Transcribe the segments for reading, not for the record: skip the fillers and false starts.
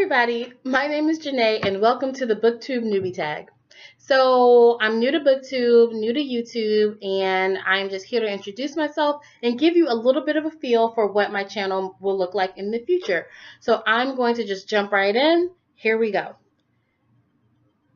everybody, my name is Janae and welcome to the BookTube Newbie Tag. So I'm new to BookTube, new to YouTube, and I'm just here to introduce myself and give you a little bit of a feel for what my channel will look like in the future. So I'm going to just jump right in. Here we go.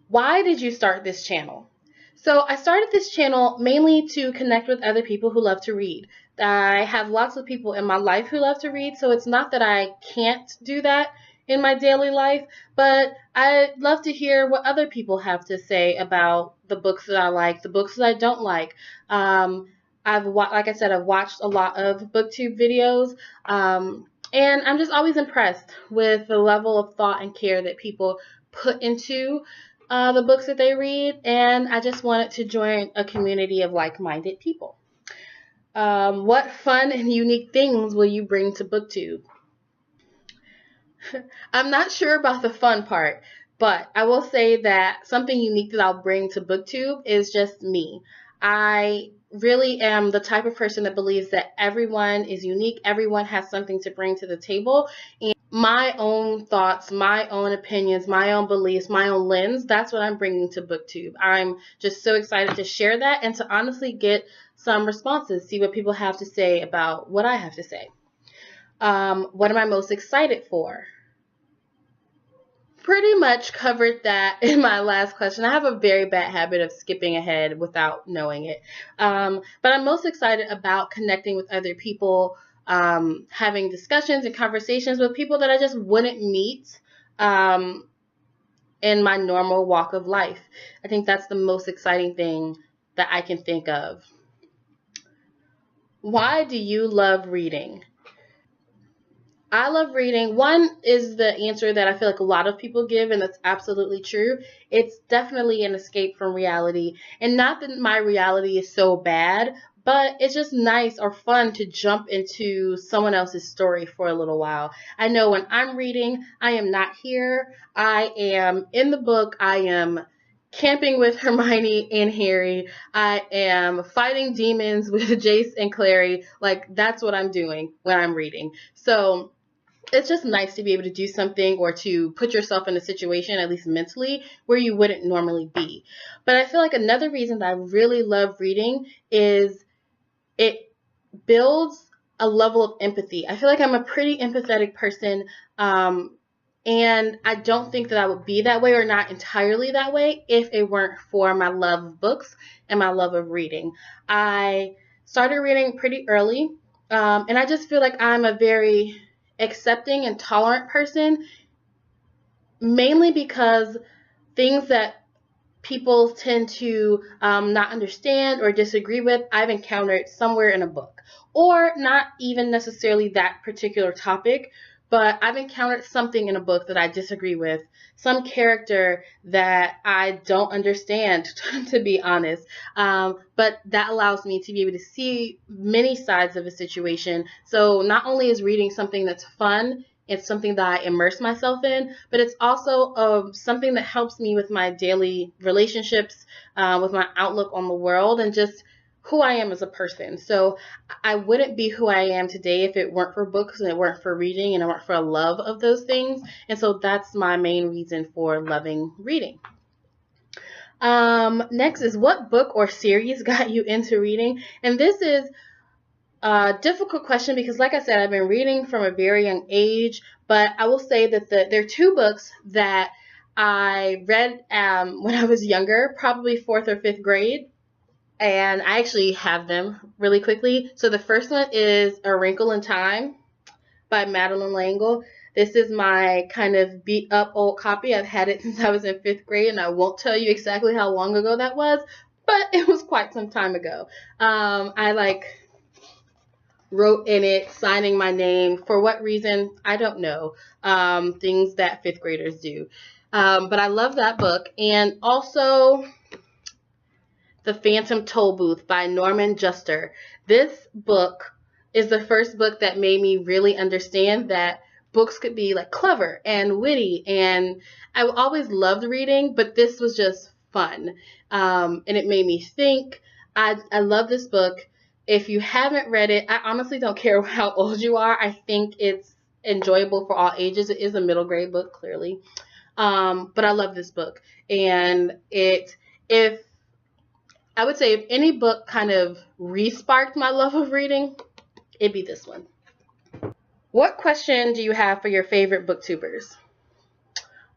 Why did you start this channel? So I started this channel mainly to connect with other people who love to read. I have lots of people in my life who love to read, so it's not that I can't do that in my daily life, but I love to hear what other people have to say about the books that I like, the books that I don't like. Like I said, I've watched a lot of BookTube videos, and I'm just always impressed with the level of thought and care that people put into the books that they read, and I just wanted to join a community of like-minded people. What fun and unique things will you bring to BookTube? I'm not sure about the fun part, but I will say that something unique that I'll bring to BookTube is just me. I really am the type of person that believes that everyone is unique, everyone has something to bring to the table, and my own thoughts, my own opinions, my own beliefs, my own lens, that's what I'm bringing to BookTube. I'm just so excited to share that and to honestly get some responses, see what people have to say about what I have to say. What am I most excited for? Pretty much covered that in my last question. I have a very bad habit of skipping ahead without knowing it. But I'm most excited about connecting with other people, having discussions and conversations with people that I just wouldn't meet in my normal walk of life. I think that's the most exciting thing that I can think of. Why do you love reading? I love reading. One is the answer that I feel like a lot of people give, and that's absolutely true. It's definitely an escape from reality. And not that my reality is so bad, but it's just nice or fun to jump into someone else's story for a little while. I know when I'm reading, I am not here. I am in the book. I am camping with Hermione and Harry. I am fighting demons with Jace and Clary. Like, that's what I'm doing when I'm reading. So it's just nice to be able to do something or to put yourself in a situation, at least mentally, where you wouldn't normally be. But I feel like another reason that I really love reading is it builds a level of empathy. I feel like I'm a pretty empathetic person, and I don't think that I would be that way or not entirely that way if it weren't for my love of books and my love of reading. I started reading pretty early, and I just feel like I'm a very accepting and tolerant person, mainly because things that people tend to not understand or disagree with, I've encountered somewhere in a book, or not even necessarily that particular topic, but I've encountered something in a book that I disagree with, some character that I don't understand, to be honest. But that allows me to be able to see many sides of a situation. So not only is reading something that's fun, it's something that I immerse myself in, but it's also something that helps me with my daily relationships, with my outlook on the world, and just who I am as a person. So I wouldn't be who I am today if it weren't for books and it weren't for reading and it weren't for a love of those things. And so that's my main reason for loving reading. Next is, what book or series got you into reading? And this is a difficult question because, like I said, I've been reading from a very young age, but I will say that there are two books that I read when I was younger, probably 4th or 5th grade. And I actually have them really quickly. So the first one is A Wrinkle in Time by Madeline L'Engle. This is my kind of beat up old copy. I've had it since I was in 5th grade, and I won't tell you exactly how long ago that was, but it was quite some time ago. I wrote in it, signing my name. For what reason, I don't know. Things that 5th graders do. But I love that book. And also The Phantom Toll Booth by Norman Juster. This book is the first book that made me really understand that books could be like clever and witty, and I always loved reading, but this was just fun, and it made me think. I love this book. If you haven't read it, I honestly don't care how old you are. I think it's enjoyable for all ages. It is a middle grade book, clearly. But I love this book. And if I would say if any book kind of re-sparked my love of reading, it'd be this one. What question do you have for your favorite booktubers?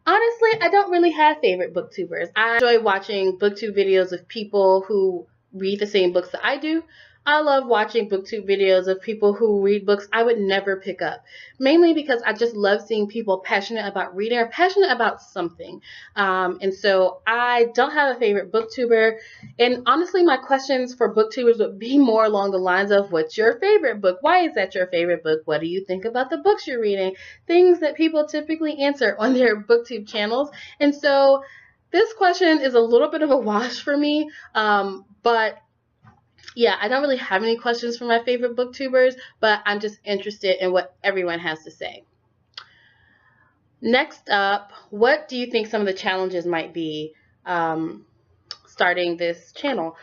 Honestly, I don't really have favorite booktubers. I enjoy watching booktube videos of people who read the same books that I do. I love watching booktube videos of people who read books I would never pick up, mainly because I just love seeing people passionate about reading or passionate about something. And so I don't have a favorite booktuber. And honestly, my questions for booktubers would be more along the lines of, what's your favorite book? Why is that your favorite book? What do you think about the books you're reading? Things that people typically answer on their booktube channels. And so this question is a little bit of a wash for me, but yeah, I don't really have any questions for my favorite booktubers, but I'm just interested in what everyone has to say. Next up, what do you think some of the challenges might be starting this channel?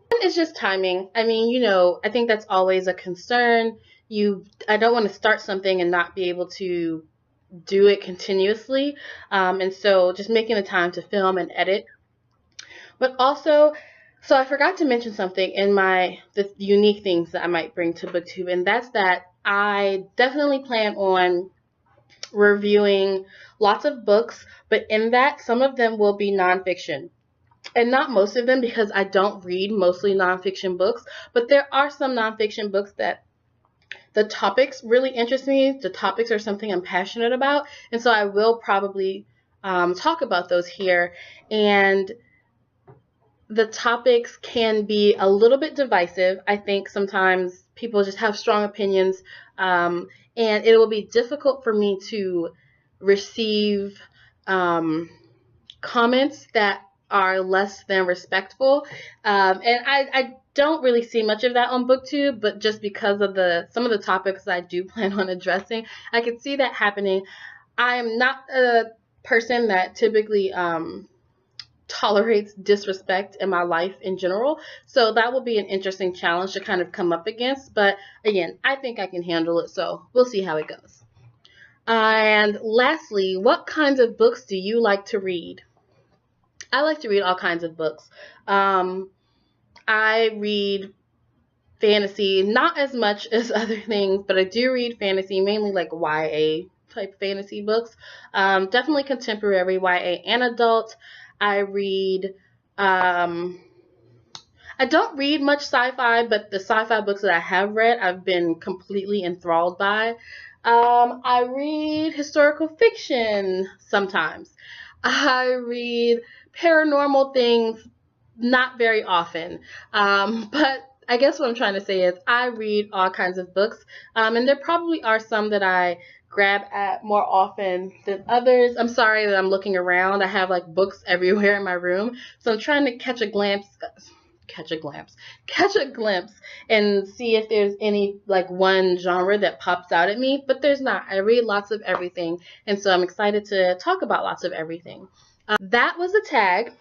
One is just timing. I mean, you know, I think that's always a concern. I don't want to start something and not be able to do it continuously. And so just making the time to film and edit. But also, so I forgot to mention something in the unique things that I might bring to BookTube, and that's that I definitely plan on reviewing lots of books, but in that, some of them will be nonfiction. And not most of them, because I don't read mostly nonfiction books, but there are some nonfiction books that the topics really interest me. The topics are something I'm passionate about, and so I will probably talk about those here. And the topics can be a little bit divisive. I think sometimes people just have strong opinions, and it will be difficult for me to receive comments that are less than respectful. And I don't really see much of that on BookTube, but just because of some of the topics I do plan on addressing, I could see that happening. I am not a person that typically tolerates disrespect in my life in general, so that will be an interesting challenge to kind of come up against, but again, I think I can handle it, so we'll see how it goes. And lastly, what kinds of books do you like to read? I like to read all kinds of books. I read fantasy, not as much as other things, but I do read fantasy, mainly like YA type fantasy books. Definitely contemporary YA and adult. I read, I don't read much sci-fi, but the sci-fi books that I have read, I've been completely enthralled by. I read historical fiction sometimes. I read paranormal things not very often. But I guess what I'm trying to say is I read all kinds of books, and there probably are some that I grab at more often than others. I'm sorry that I'm looking around. I have like books everywhere in my room, so I'm trying to catch a glimpse and see if there's any like one genre that pops out at me, but there's not. I read lots of everything, and so I'm excited to talk about lots of everything. That was a tag.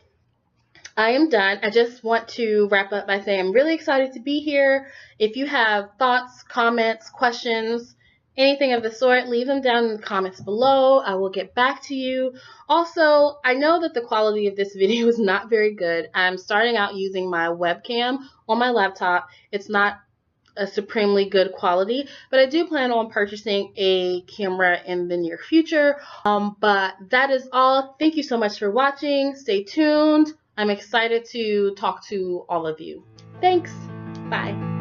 I am done. I just want to wrap up by saying I'm really excited to be here. If you have thoughts, comments, questions, anything of the sort, leave them down in the comments below. I will get back to you. Also, I know that the quality of this video is not very good. I'm starting out using my webcam on my laptop. It's not a supremely good quality, but I do plan on purchasing a camera in the near future. But that is all. Thank you so much for watching. Stay tuned. I'm excited to talk to all of you. Thanks. Bye.